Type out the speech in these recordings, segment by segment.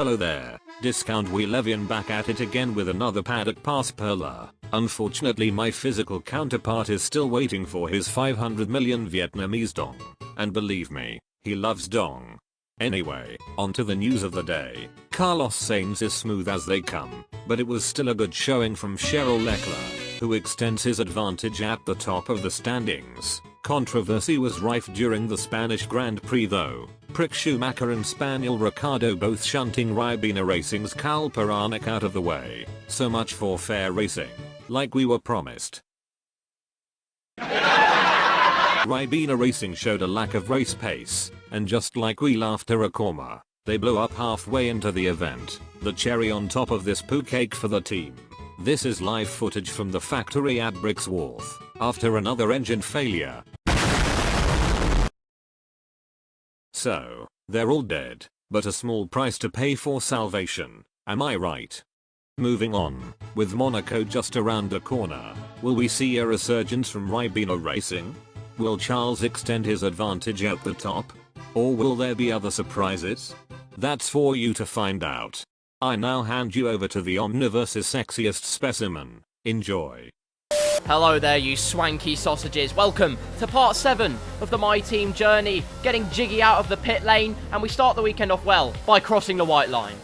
Hello there, Discount Wheel Evian back at it again with another paddock pass perler. Unfortunately my physical counterpart is still waiting for his 500 million Vietnamese dong. And believe me, he loves dong. Anyway, on to the news of the day. Carlos Sainz is smooth as they come, but it was still a good showing from Charles Leclerc, who extends his advantage at the top of the standings. Controversy was rife during the Spanish Grand Prix though. Schumacher and Spaniel Ricciardo both shunting Ribena Racing's Alprick out of the way. So much for fair racing. Like we were promised. Ribena Racing showed a lack of race pace, and just like wheel after a comma, they blew up halfway into the event. The cherry on top of this poo cake for the team. This is live footage from the factory at Brixworth, after another engine failure. So, they're all dead, but a small price to pay for salvation, am I right? Moving on, with Monaco just around the corner, will we see a resurgence from Ribena Racing? Will Charles extend his advantage at the top? Or will there be other surprises? That's for you to find out. I now hand you over to the Omniverse's sexiest specimen. Enjoy. Hello there you swanky sausages, welcome to part 7 of the My Team journey, getting jiggy out of the pit lane, and we start the weekend off well by crossing the white line.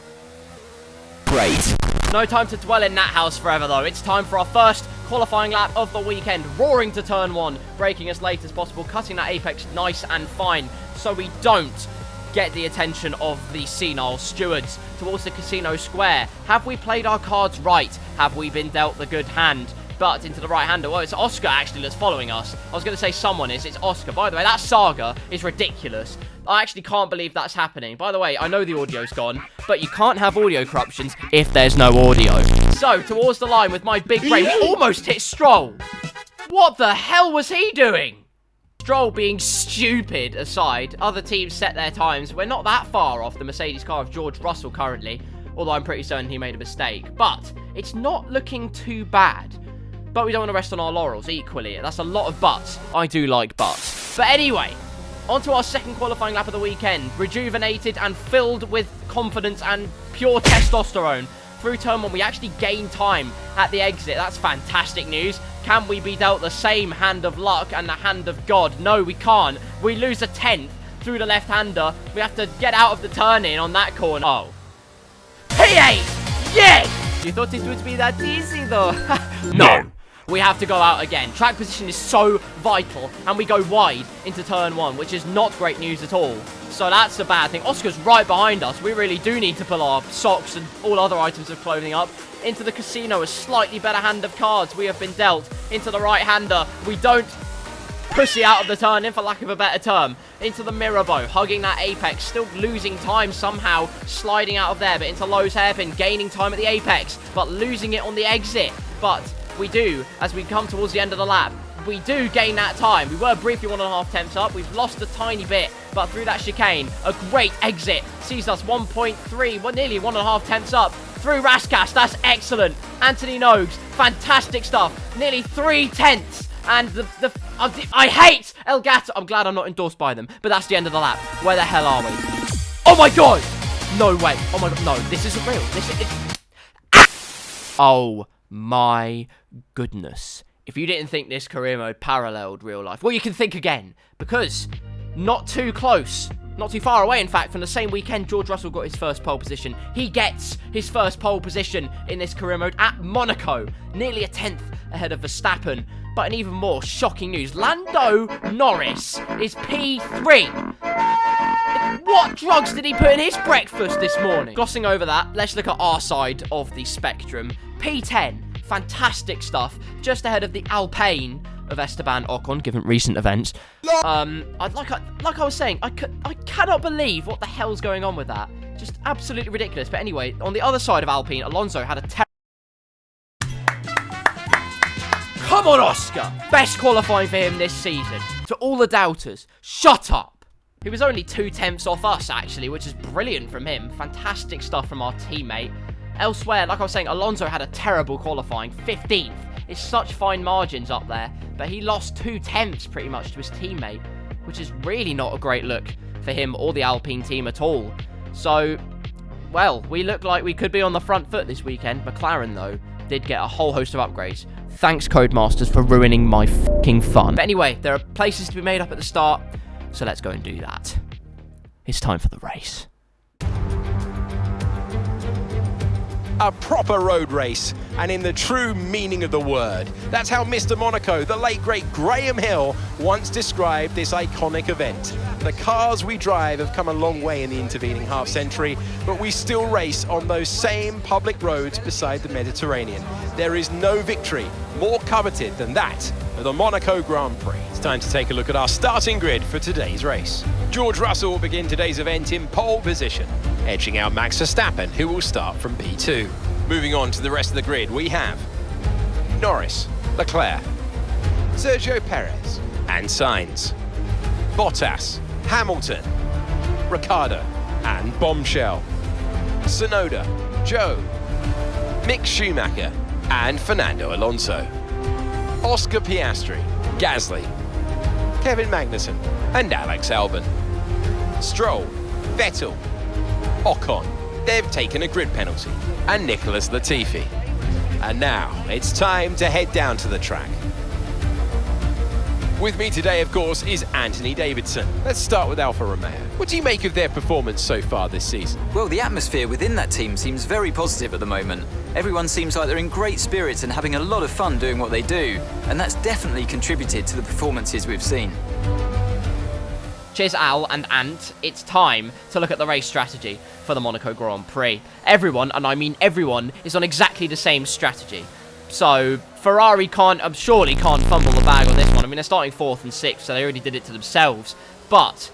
Great. No time to dwell in that house forever though, it's time for our first qualifying lap of the weekend, roaring to turn 1, braking as late as possible, cutting that apex nice and fine so we don't get the attention of the senile stewards towards the casino square. Have we played our cards right? Have we been dealt the good hand? But into the right-hander. Well, it's Oscar actually that's following us. I was going to say someone is. It's Oscar. By the way, that saga is ridiculous. I actually can't believe that's happening. By the way, I know the audio's gone, but you can't have audio corruptions if there's no audio. So, towards the line with my big brain, we almost hit Stroll. What the hell was he doing? Stroll being stupid aside, other teams set their times. We're not that far off the Mercedes car of George Russell currently, although I'm pretty certain he made a mistake. But it's not looking too bad. But we don't want to rest on our laurels equally. That's a lot of buts. I do like buts. But anyway, on to our second qualifying lap of the weekend. Rejuvenated and filled with confidence and pure testosterone. Through turn 1, we actually gain time at the exit. That's fantastic news. Can we be dealt the same hand of luck and the hand of God? No, we can't. We lose a 10th through the left-hander. We have to get out of the turn-in on that corner. Oh. P8! Yes! You thought it would be that easy, though. No. We have to go out again. Track position is so vital, and we go wide into turn 1, which is not great news at all. So that's a bad thing. Oscar's right behind us. We really do need to pull our socks and all other items of clothing up. Into the casino, a slightly better hand of cards we have been dealt. Into the right-hander. We don't pussy out of the turn-in, for lack of a better term. Into the Mirabeau, hugging that apex, still losing time somehow, sliding out of there, but into Lowe's hairpin, gaining time at the apex, but losing it on the exit. But we do, as we come towards the end of the lap, we do gain that time. We were briefly 1.5 tenths up. We've lost a tiny bit, but through that chicane, a great exit sees us 1.3, well, nearly 1.5 tenths up. Through Raskas, that's excellent. Anthony Nogues, fantastic stuff. Nearly 3 tenths. And I hate El Gato. I'm glad I'm not endorsed by them, but that's the end of the lap. Where the hell are we? Oh my god! No way. Oh my god, no, this isn't real. This is... Oh my goodness. If you didn't think this career mode paralleled real life, well, you can think again, because not too close, not too far away, in fact, from the same weekend George Russell got his first pole position. He gets his first pole position in this career mode at Monaco, nearly a 10th ahead of Verstappen. But in even more shocking news, Lando Norris is P3. What drugs did he put in his breakfast this morning? Glossing over that, let's look at our side of the spectrum. P10, fantastic stuff, just ahead of the Alpine of Esteban Ocon, given recent events. Like I was saying, I cannot believe what the hell's going on with that. Just absolutely ridiculous. But anyway, on the other side of Alpine, Alonso had a Come on, Oscar! Best qualifying for him this season. To all the doubters, shut up! He was only 2 tenths off us, actually, which is brilliant from him. Fantastic stuff from our teammate. Elsewhere, like I was saying, Alonso had a terrible qualifying, 15th. It's such fine margins up there, but he lost 2 tenths pretty much to his teammate, which is really not a great look for him or the Alpine team at all. So, well, we look like we could be on the front foot this weekend. McLaren, though, did get a whole host of upgrades. Thanks, Codemasters, for ruining my fucking fun. But anyway, there are places to be made up at the start, so let's go and do that. It's time for the race. A proper road race, and in the true meaning of the word. That's how Mr. Monaco, the late great Graham Hill, once described this iconic event. The cars we drive have come a long way in the intervening half-century, but we still race on those same public roads beside the Mediterranean. There is no victory more coveted than that of the Monaco Grand Prix. It's time to take a look at our starting grid for today's race. George Russell will begin today's event in pole position, edging out Max Verstappen, who will start from P2. Moving on to the rest of the grid, we have Norris, Leclerc, Sergio Perez and Sainz, Bottas, Hamilton, Ricciardo and Bombshell, Tsunoda, Joe, Mick Schumacher and Fernando Alonso, Oscar Piastri, Gasly, Kevin Magnussen and Alex Albon, Stroll, Vettel, Ocon, they've taken a grid penalty, and Nicholas Latifi. And now it's time to head down to the track. With me today, of course, is Anthony Davidson. Let's start with Alfa Romeo. What do you make of their performance so far this season? Well, the atmosphere within that team seems very positive at the moment. Everyone seems like they're in great spirits and having a lot of fun doing what they do, and that's definitely contributed to the performances we've seen. Cheers, Al and Ant. It's time to look at the race strategy for the Monaco Grand Prix. Everyone, and I mean everyone, is on exactly the same strategy. So, Ferrari surely can't fumble the bag on this one. I mean, they're starting 4th and 6th, so they already did it to themselves. But,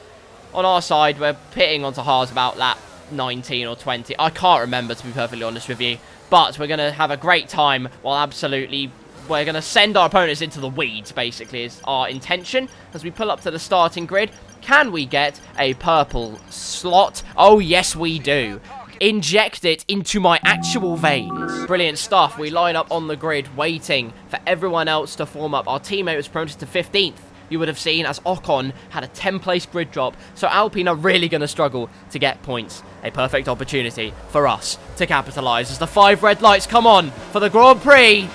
on our side, we're pitting onto Haas about lap 19 or 20. I can't remember, to be perfectly honest with you. But we're going to have a great time while we're going to send our opponents into the weeds, basically, is our intention. As we pull up to the starting grid, can we get a purple slot? Oh, yes, we do. Inject it into my actual veins. Brilliant stuff. We line up on the grid, waiting for everyone else to form up. Our teammate was promoted to 15th. You would have seen as Ocon had a 10-place grid drop. So Alpine are really going to struggle to get points. A perfect opportunity for us to capitalise as the 5 red lights come on for the Grand Prix.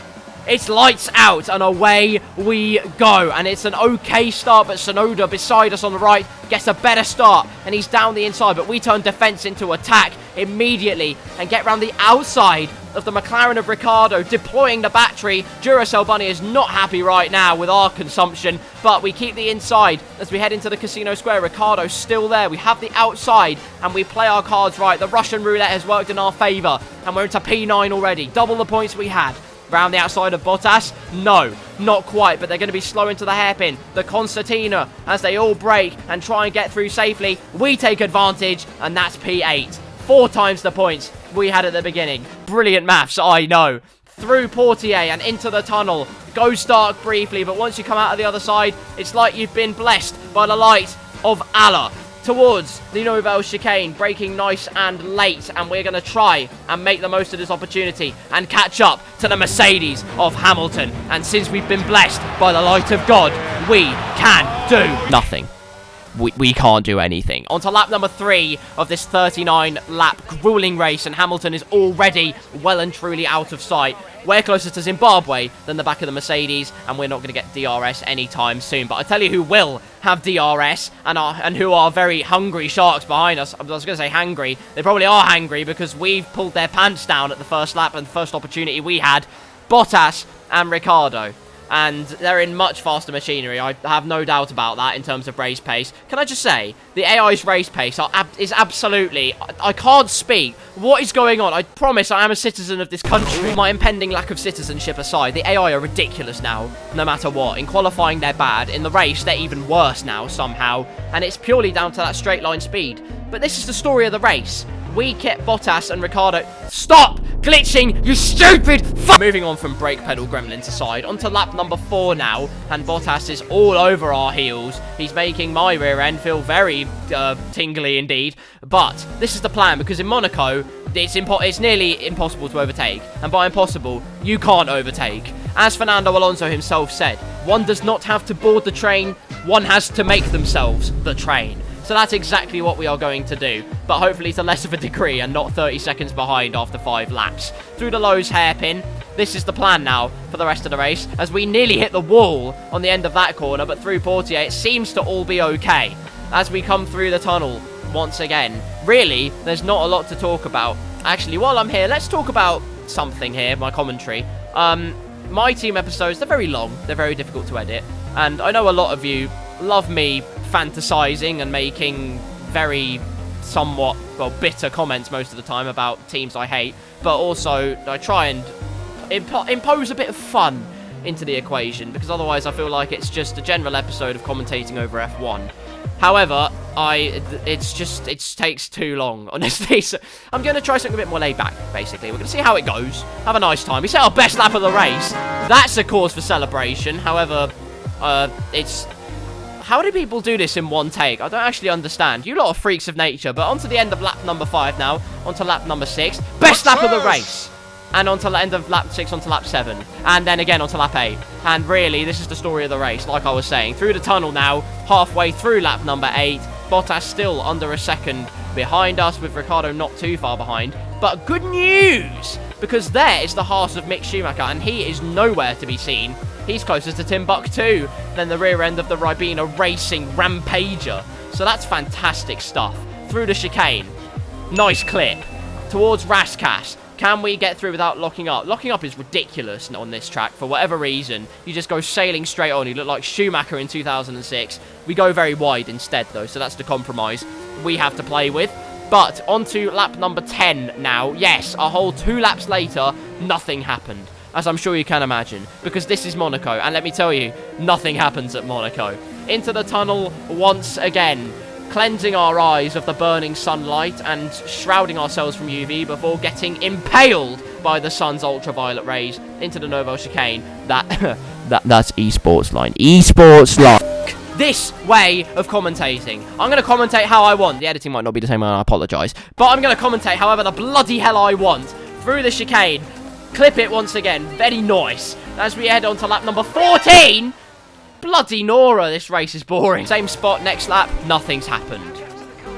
It's lights out and away we go. And it's an okay start, but Tsunoda beside us on the right gets a better start. And he's down the inside, but we turn defence into attack immediately and get round the outside of the McLaren of Ricciardo, deploying the battery. Duracell Bunny is not happy right now with our consumption, but we keep the inside as we head into the Casino Square. Ricciardo's still there. We have the outside and we play our cards right. The Russian roulette has worked in our favour and we're into P9 already. Double the points we had. Round the outside of Bottas? No, not quite, but they're going to be slow into the hairpin. The Concertina, as they all brake and try and get through safely. We take advantage, and that's P8. 4 times the points we had at the beginning. Brilliant maths, I know. Through Portier and into the tunnel. Goes dark briefly, but once you come out of the other side, it's like you've been blessed by the light of Allah. Towards the Nouvelle chicane, braking nice and late, and we're going to try and make the most of this opportunity and catch up to the Mercedes of Hamilton. And since we've been blessed by the light of God, we can do nothing. We can't do anything. On to lap number 3 of this 39-lap grueling race, and Hamilton is already well and truly out of sight. We're closer to Zimbabwe than the back of the Mercedes, and we're not going to get DRS anytime soon. But I tell you who will have DRS and who are very hungry sharks behind us. I was going to say hangry. They probably are hangry because we've pulled their pants down at the first lap and the first opportunity we had. Bottas and Ricciardo. And they're in much faster machinery. I have no doubt about that in terms of race pace. Can I just say, the AI's race pace is absolutely... I can't speak. What is going on? I promise I am a citizen of this country. My impending lack of citizenship aside, the AI are ridiculous now, no matter what. In qualifying, they're bad. In the race, they're even worse now, somehow. And it's purely down to that straight line speed. But this is the story of the race. We kept Bottas and Ricciardo. Stop glitching, you stupid fuck! Moving on from brake pedal gremlins aside, onto lap number 4 now, and Bottas is all over our heels. He's making my rear end feel very tingly indeed. But this is the plan, because in Monaco, it's nearly impossible to overtake. And by impossible, you can't overtake. As Fernando Alonso himself said, one does not have to board the train, one has to make themselves the train. So that's exactly what we are going to do, but hopefully to less of a degree and not 30 seconds behind after 5 laps. Through the Lowe's hairpin, this is the plan now for the rest of the race, as we nearly hit the wall on the end of that corner, but through Portier it seems to all be okay. As we come through the tunnel once again, really, there's not a lot to talk about. Actually, while I'm here, let's talk about something here, my commentary. My team episodes, they're very long, they're very difficult to edit, and I know a lot of you love me fantasizing and making very somewhat, well, bitter comments most of the time about teams I hate, but also I try and impose a bit of fun into the equation, because otherwise I feel like it's just a general episode of commentating over F1. However, it takes too long, honestly, so I'm going to try something a bit more laid back, basically. We're going to see how it goes, have a nice time. We set our best lap of the race. That's a cause for celebration. However, how do people do this in one take? I don't actually understand. You lot are freaks of nature, but on to the end of lap number 5 now, onto lap number 6. Best lap of the race. And onto the end of lap 6, onto lap 7. And then again onto lap 8. And really, this is the story of the race, like I was saying. Through the tunnel now, halfway through lap number 8. Bottas still under a second behind us, with Ricciardo not too far behind. But good news, because there is the Haas of Mick Schumacher, and he is nowhere to be seen. He's closer to Timbuktu than the rear end of the Ribena Racing Rampager. So that's fantastic stuff. Through the chicane. Nice clip. Towards Raskas. Can we get through without locking up? Locking up is ridiculous on this track for whatever reason. You just go sailing straight on. You look like Schumacher in 2006. We go very wide instead, though, so that's the compromise we have to play with. But onto lap number 10 now. Yes, a whole 2 laps later, nothing happened, as I'm sure you can imagine, because this is Monaco, and let me tell you, nothing happens at Monaco. Into the tunnel once again, cleansing our eyes of the burning sunlight and shrouding ourselves from UV before getting impaled by the sun's ultraviolet rays into the Novo chicane. That's esports line. Esports line. This way of commentating. I'm going to commentate how I want. The editing might not be the same, and I apologise. But I'm going to commentate however the bloody hell I want. Through the chicane. Clip it once again. Very nice. As we head on to lap number 14. Bloody Nora, this race is boring. Same spot, next lap, nothing's happened.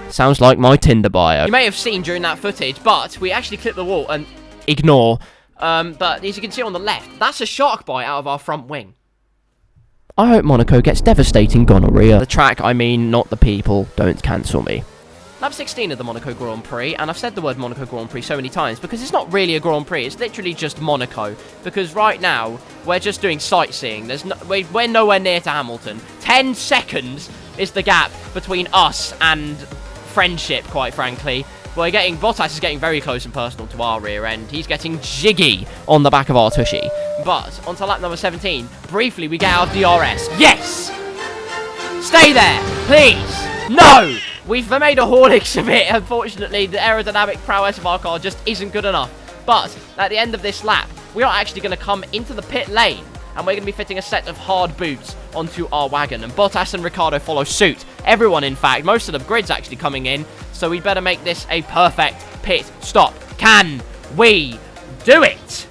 Sounds like my Tinder bio. You may have seen during that footage, but we actually clipped the wall and ignore. But as you can see on the left, that's a shark bite out of our front wing. I hope Monaco gets devastating gonorrhea. The track, I mean, not the people. Don't cancel me. Lap 16 of the Monaco Grand Prix, and I've said the word Monaco Grand Prix so many times because it's not really a Grand Prix, it's literally just Monaco. Because right now, we're just doing sightseeing. We're nowhere near to Hamilton. 10 seconds is the gap between us and friendship, quite frankly. Bottas is getting very close and personal to our rear end. He's getting jiggy on the back of our tushy. But, onto lap number 17, briefly we get our DRS. Yes! Stay there, please! No! We've made a Horlicks of it. Unfortunately, the aerodynamic prowess of our car just isn't good enough. But at the end of this lap, we are actually going to come into the pit lane, and we're going to be fitting a set of hard boots onto our wagon. And Bottas and Ricciardo follow suit. Everyone, in fact. Most of the grid's actually coming in, so we better make this a perfect pit stop. Can we do it?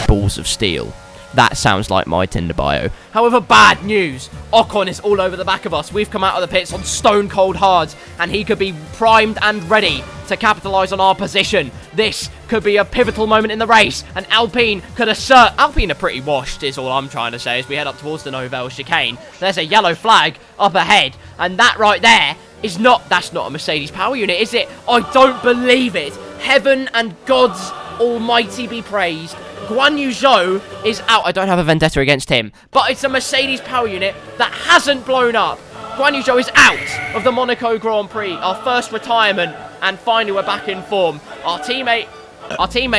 Balls of steel. That sounds like my Tinder bio. However, bad news. Ocon is all over the back of us. We've come out of the pits on stone cold hards, and he could be primed and ready to capitalise on our position. This could be a pivotal moment in the race, and Alpine could assert... Alpine are pretty washed, is all I'm trying to say, as we head up towards the Novelle chicane. There's a yellow flag up ahead, and that right there is not... That's not a Mercedes power unit, is it? I don't believe it. Heaven and God's almighty be praised. Guan Yu Zhou is out. I don't have a vendetta against him, but it's a Mercedes power unit that hasn't blown up. Guan Yu Zhou is out of the Monaco Grand Prix, our first retirement, and finally we're back in form. Our teammate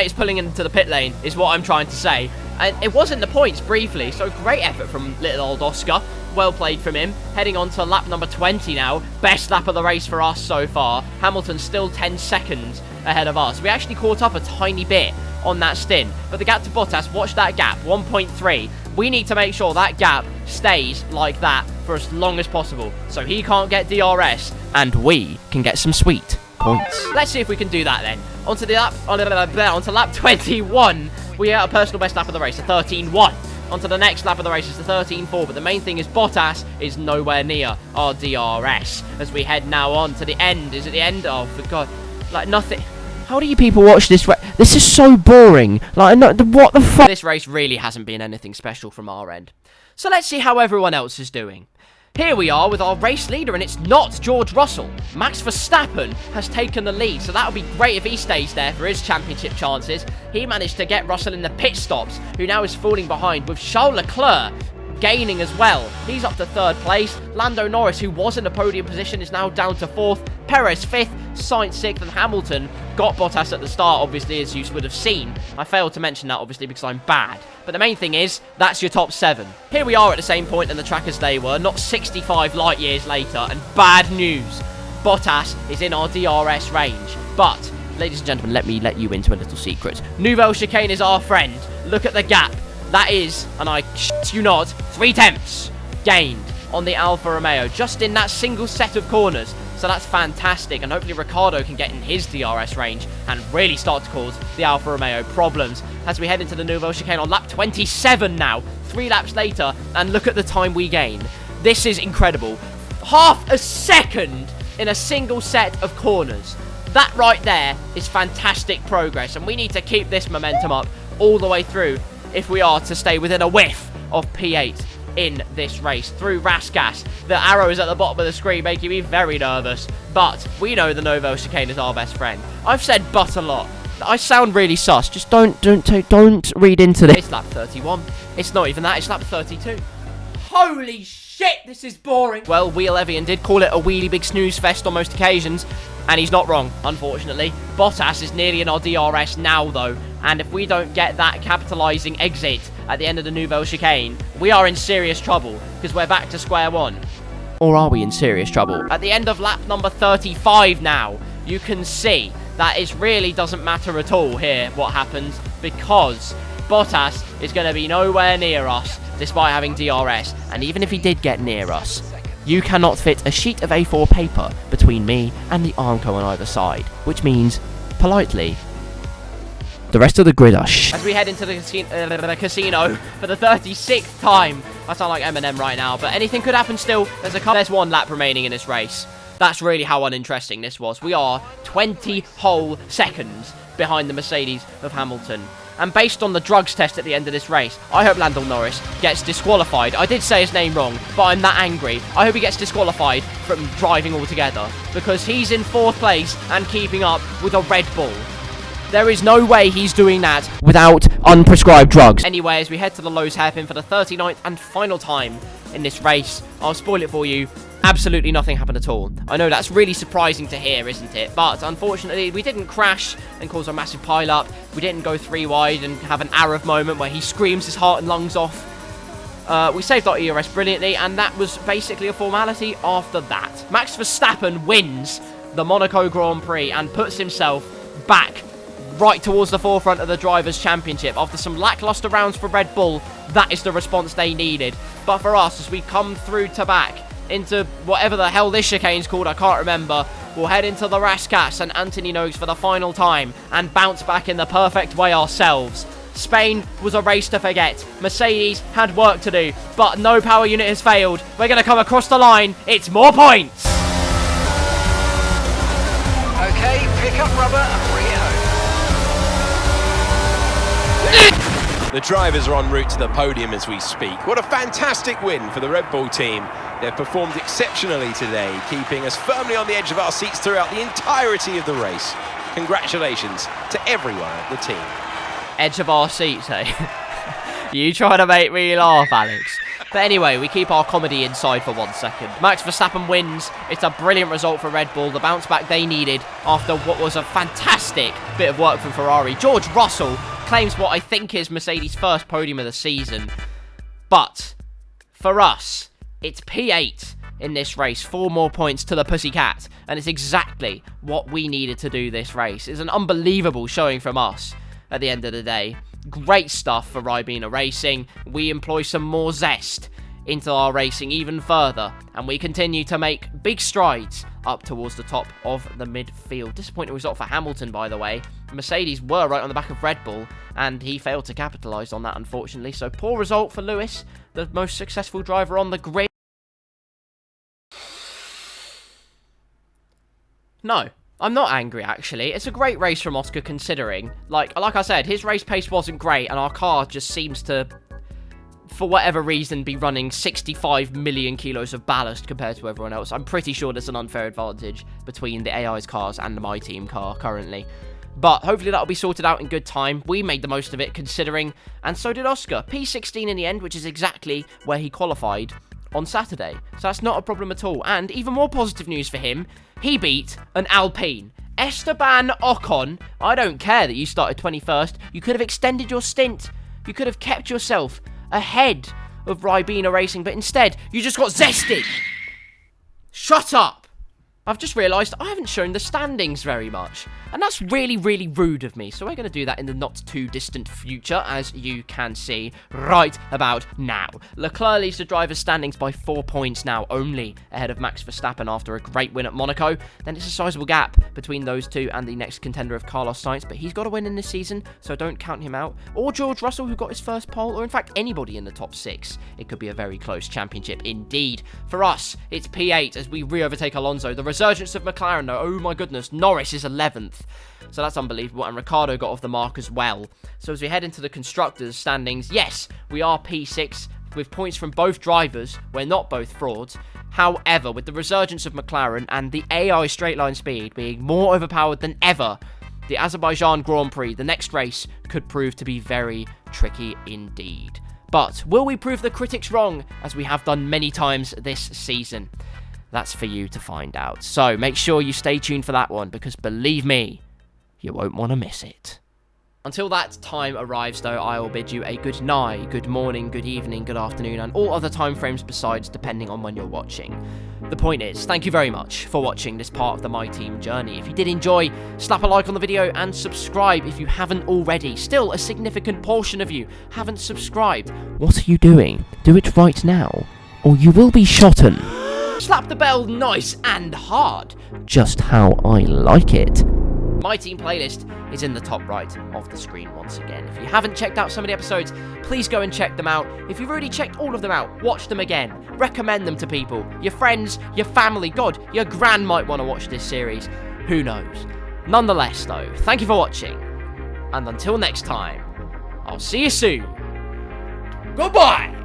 is pulling into the pit lane, is what I'm trying to say. And it wasn't the points, briefly, so great effort from little old Oscar. Well played from him. Heading on to lap number 20 now. Best lap of the race for us so far. Hamilton's still 10 seconds ahead of us. We actually caught up a tiny bit on that stint, but the gap to Bottas, watch that gap, 1.3. We need to make sure that gap stays like that for as long as possible, so he can't get DRS, and we can get some sweet points. Let's see if we can do that then. Onto lap 21, we had a personal best lap of the race, a 13.1. onto the next lap of the race. It's the 13.4, but the main thing is Bottas is nowhere near our DRS as we head now on to the end. Is it the end? Oh, for God. Like, nothing. How do you people watch this race? This is so boring. Like, no, what the fuck? This race really hasn't been anything special from our end. So let's see how everyone else is doing. Here we are with our race leader, and it's not George Russell. Max Verstappen has taken the lead, so that would be great if he stays there for his championship chances. He managed to get Russell in the pit stops, who now is falling behind, with Charles Leclerc gaining as well. He's up to 3rd place. Lando Norris, who was in the podium position, is now down to 4th. Perez 5th, Sainz 6th, and Hamilton got Bottas at the start, obviously, as you would have seen. I failed to mention that, obviously, because I'm bad. But the main thing is, that's your top 7. Here we are at the same point in the track as they were, not 65 light years later, and bad news. Bottas is in our DRS range. But, ladies and gentlemen, let me let you into a little secret. Nouvelle chicane is our friend. Look at the gap. That is, and I shit you not, 3 tenths gained on the Alfa Romeo, just in that single set of corners. So that's fantastic, and hopefully Ricciardo can get in his DRS range and really start to cause the Alfa Romeo problems as we head into the Nouvelle chicane on lap 27 now, 3 laps later, and look at the time we gain. This is incredible. Half a second in a single set of corners. That right there is fantastic progress, and we need to keep this momentum up all the way through if we are to stay within a whiff of P8 in this race. Through Rasgas, the arrows at the bottom of the screen making me very nervous, but we know the Nouvelle chicane is our best friend. I've said but a lot. I sound really sus. Just don't read into this. It's lap 31. It's not even that. It's lap 32. Holy shit, this is boring. Well, Wheel Evian did call it a wheelie big snooze fest on most occasions, and he's not wrong, unfortunately. Bottas is nearly in our DRS now, though, and if we don't get that capitalising exit at the end of the Nouvelle chicane, we are in serious trouble, because we're back to square one. Or are we in serious trouble? At the end of lap number 35 now, you can see that it really doesn't matter at all here what happens, because Bottas is going to be nowhere near us, despite having DRS, and even if he did get near us, you cannot fit a sheet of A4 paper between me and the Armco on either side, which means, politely, the rest of the grid are As we head into the casino for the 36th time. I sound like Eminem right now, but anything could happen still. There's 1 lap remaining in this race. That's really how uninteresting this was. We are 20 whole seconds behind the Mercedes of Hamilton. And based on the drugs test at the end of this race, I hope Lando Norris gets disqualified. I did say his name wrong, but I'm that angry. I hope he gets disqualified from driving altogether, because he's in 4th place and keeping up with a Red Bull. There is no way he's doing that without unprescribed drugs. Anyway, as we head to the Lowe's hairpin for the 39th and final time in this race, I'll spoil it for you. Absolutely nothing happened at all. I know that's really surprising to hear, isn't it? But unfortunately, we didn't crash and cause a massive pile-up. We didn't go 3 wide and have an Arab moment where he screams his heart and lungs off. We saved our ERS brilliantly, and that was basically a formality after that. Max Verstappen wins the Monaco Grand Prix and puts himself back right towards the forefront of the Drivers' Championship. After some lackluster rounds for Red Bull, that is the response they needed. But for us, as we come through to back into whatever the hell this chicane's called, I can't remember, we'll head into the Raskas and Anthony Noakes for the final time and bounce back in the perfect way ourselves. Spain was a race to forget. Mercedes had work to do, but no power unit has failed. We're going to come across the line. It's more points. Okay, pick up rubber and bring it home. The drivers are en route to the podium as we speak. What a fantastic win for the Red Bull team. They've performed exceptionally today, keeping us firmly on the edge of our seats throughout the entirety of the race. Congratulations to everyone at the team. Edge of our seats, eh? You trying to make me laugh, Alex. But anyway, we keep our comedy inside for 1 second. Max Verstappen wins. It's a brilliant result for Red Bull. The bounce back they needed after what was a fantastic bit of work from Ferrari. George Russell claims what I think is Mercedes' first podium of the season. But for us, it's P8 in this race. 4 more points to the Pussycat. And it's exactly what we needed to do this race. It's an unbelievable showing from us at the end of the day. Great stuff for Ribena Racing. We employ some more zest into our racing even further, and we continue to make big strides up towards the top of the midfield. Disappointing result for Hamilton, by the way. Mercedes were right on the back of Red Bull, and he failed to capitalise on that, unfortunately. So poor result for Lewis, the most successful driver on the grid. No, I'm not angry, actually. It's a great race from Oscar, considering. Like I said, his race pace wasn't great, and our car just seems to, for whatever reason, be running 65 million kilos of ballast compared to everyone else. I'm pretty sure there's an unfair advantage between the AI's cars and my team car currently. But hopefully that'll be sorted out in good time. We made the most of it, considering, and so did Oscar. P16 in the end, which is exactly where he qualified on Saturday. So that's not a problem at all. And even more positive news for him, he beat an Alpine. Esteban Ocon, I don't care that you started 21st. You could have extended your stint. You could have kept yourself ahead of Ribena Racing, but instead, you just got zested. Shut up. I've just realised I haven't shown the standings very much, and that's really, really rude of me. So we're going to do that in the not too distant future, as you can see right about now. Leclerc leads the driver's standings by 4 points now, only ahead of Max Verstappen after a great win at Monaco. Then it's a sizable gap between those two and the next contender of Carlos Sainz, but he's got to win in this season, so don't count him out. Or George Russell, who got his first pole, or in fact anybody in the top 6. It could be a very close championship indeed. For us, it's P8 as we re-overtake Alonso. The resurgence of McLaren, though, oh my goodness, Norris is 11th. So that's unbelievable, and Ricciardo got off the mark as well. So as we head into the Constructors' standings, yes, we are P6, with points from both drivers. We're not both frauds. However, with the resurgence of McLaren and the AI straight line speed being more overpowered than ever, the Azerbaijan Grand Prix, the next race, could prove to be very tricky indeed. But will we prove the critics wrong, as we have done many times this season? That's for you to find out. So make sure you stay tuned for that one, because believe me, you won't want to miss it. Until that time arrives, though, I will bid you a good night, good morning, good evening, good afternoon, and all other time frames besides, depending on when you're watching. The point is, thank you very much for watching this part of the My Team journey. If you did enjoy, slap a like on the video and subscribe if you haven't already. Still, a significant portion of you haven't subscribed. What are you doing? Do it right now, or you will be shotten. Slap the bell nice and hard, just how I like it. My Team playlist is in the top right of the screen once again. If you haven't checked out some of the episodes, please go and check them out. If you've already checked all of them out, watch them again. Recommend them to people. Your friends, your family, God, your gran might want to watch this series. Who knows? Nonetheless, though, thank you for watching. And until next time, I'll see you soon. Goodbye!